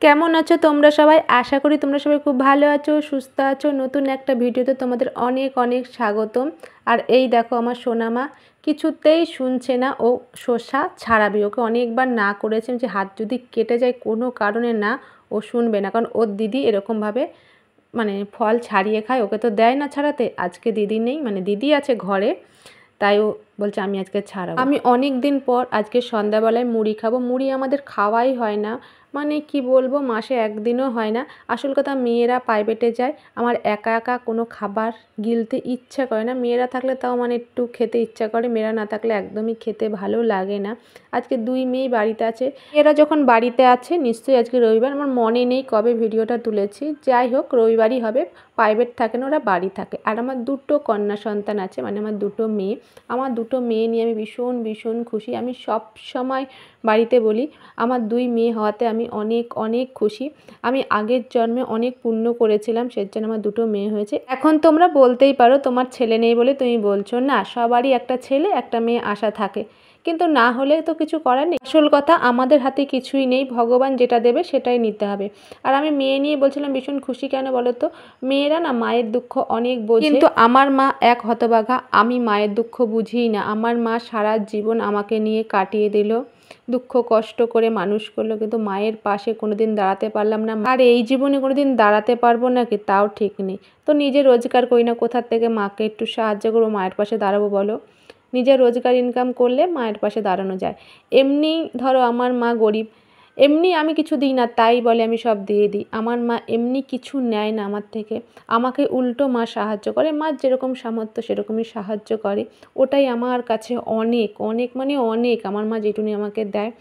কেমন আছো তোমরা সবাই? আশা করি তোমরা সবাই খুব ভালো আছো, সুস্থ আছো। নতুন একটা ভিডিওতে তোমাদের অনেক অনেক স্বাগতম। আর এই দেখো আমার সোনামা কিছুতেই শুনছে না, ও শসা ছাড়াবে। ওকে অনেকবার না করেছে যে হাত যদি কেটে যায় কোনো কারণে না, ও শুনবে না। কারণ ওর দিদি এরকমভাবে ফল ছাড়িয়ে খায়, ওকে তো দেয় না ছাড়াতে। আজকে দিদি নেই, দিদি আছে ঘরে, তাই ও বলছে আমি আজকে ছাড়াবো। আমি অনেক দিন পর আজকে সন্ধ্যাবেলায় মুড়ি খাবো। মুড়ি আমাদের খাওয়াই হয় না, কি বলবো, মাসে একদিনও হয় না। আসল কথা, মেয়েরা প্রাইভেটে যায়, আমার একা একা কোনো খাবার গিলতে ইচ্ছা করে না। মেয়েরা থাকলে তাও একটু খেতে ইচ্ছা করে, মেয়েরা না থাকলে একদমই খেতে ভালো লাগে না। আজকে দুই মেয়ে বাড়িতে আছে। এরা যখন বাড়িতে আছে নিশ্চয়ই আজকে রবিবার, আমার মনে নেই কবে ভিডিওটা তুলেছি। যাই হোক, রবিবারই হবে। প্রাইভেট থাকে না, ওরা বাড়ি থাকে। আর আমার দুটো কন্যা সন্তান আছে, আমার দুটো মেয়ে। আমার দুটো মেয়ে নিয়ে আমি ভীষণ ভীষণ খুশি। আমি সব সময় বাড়িতে বলি আমার দুই মেয়ে হওয়াতে আমি অনেক অনেক খুশি। আমি আগের জন্মে অনেক পুণ্য করেছিলাম, সেজন্য আমার দুটো মেয়ে হয়েছে। এখন তোমরা বলতেই পারো তোমার ছেলে নেই বলে তুমি বলছো। না, সবারই একটা ছেলে একটা মেয়ে আশা থাকে, কিন্তু না হলে তো কিছু করার নেই। আসল কথা, আমাদের হাতে কিছুই নেই, ভগবান যেটা দেবে সেটাই নিতে হবে। আর আমি মেয়ে নিয়ে বলছিলাম ভীষণ খুশি। কেন বলো তো? মেয়েরা না মায়ের দুঃখ অনেক বোঝে, কিন্তু আমার মা এক হতভাগা। আমি মায়ের দুঃখ বুঝিই না। আমার মা সারা জীবন আমাকে নিয়ে কাটিয়ে দিল, দুঃখ কষ্ট করে মানুষ করলো, কিন্তু মায়ের পাশে কোনোদিন দাঁড়াতে পারলাম না। আর এই জীবনে কোনোদিন দাঁড়াতে পারবো নাকি তাও ঠিক নেই। তো নিজে রোজগার করি না, কোথার থেকে মাকে একটু সাহায্য করবো, মায়ের পাশে দাঁড়াবো বলো? নিজের রোজগার ইনকাম করলে মায়ের পাশে দাঁড়ানো যায়। এমনি ধরো আমার মা গরিব, এমনি আমি কিছু দিই না তাই বলে আমি সব দিয়ে দিই। আমার মা এমনি কিছু নেয় না আমার থেকে, আমাকে উল্টো মা সাহায্য করে। মা যেরকম সামর্থ্য সেরকমই সাহায্য করে। ওটাই আমার কাছে অনেক অনেক অনেক। আমার মা যেটুকুনি আমাকে দেয়,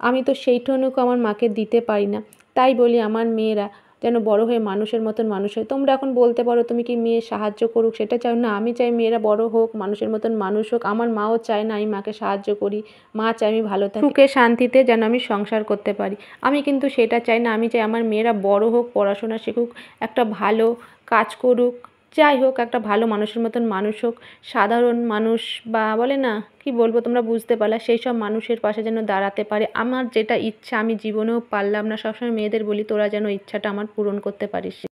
আমি তো সেইটুকু আমার মাকে দিতে পারি না। তাই বলি আমার মেয়েরা যেন বড় হয়ে মানুষের মতন মানুষ হয়। তোমরা এখন বলতে পারো তুমি কি মেয়ে সাহায্য করুক, সেটা চাও না? আমি চাই মেয়েরা বড় হোক, মানুষের মতন মানুষ হোক। আমার মাও চায় না আমি মাকে সাহায্য করি, মা চায় আমি ভালো থাকি, সুখে শান্তিতে যেন আমি সংসার করতে পারি। আমি কিন্তু সেটা চাই না। আমি চাই আমার মেয়েরা বড় হোক, পড়াশোনা শিখুক, একটা ভালো কাজ করুক, যাই হোক, একটা ভালো মানুষের মতন মানুষ হোক। সাধারণ মানুষ বা বলে না, কি বলবো, তোমরা বুঝতে পারলে, সেই সব মানুষের পাশে যেন দাঁড়াতে পারে। আমার যেটা ইচ্ছা আমি জীবনেও পারলাম না, সবসময় মেয়েদের বলি তোরা যেন ইচ্ছাটা আমার পূরণ করতে পারিস।